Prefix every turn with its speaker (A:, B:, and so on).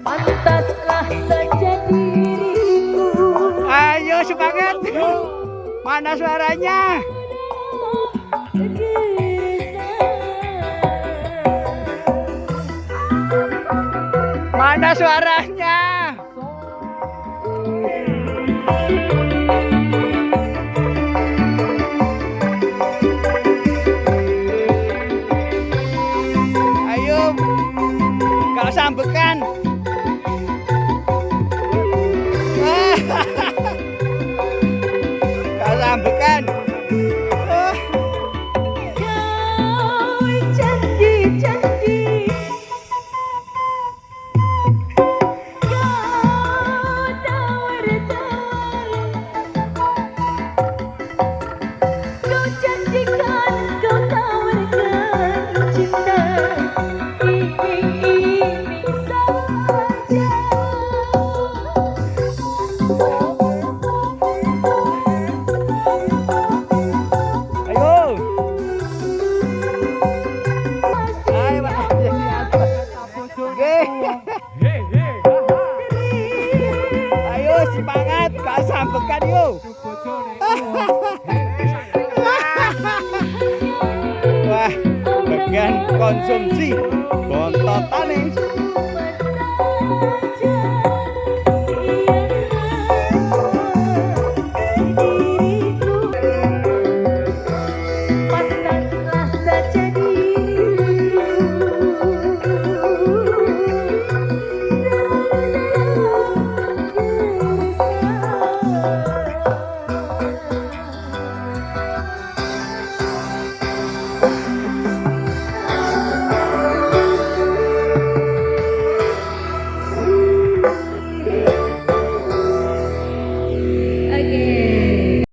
A: Pantaslah saja diriku.
B: Ayo semangat. Mana suaranya? Mana suaranya? Ayo, kau sambekan. Kau sambekan.
A: Kau janji-janji, kau tawar-tawar, kau janjikan, kau tawarkan cinta ini saja.
B: Ayo. Ayo, Pak. Oke. Ayo semangat, kau sambekan yuk. Wah, bagian konsumsi bontotan nih.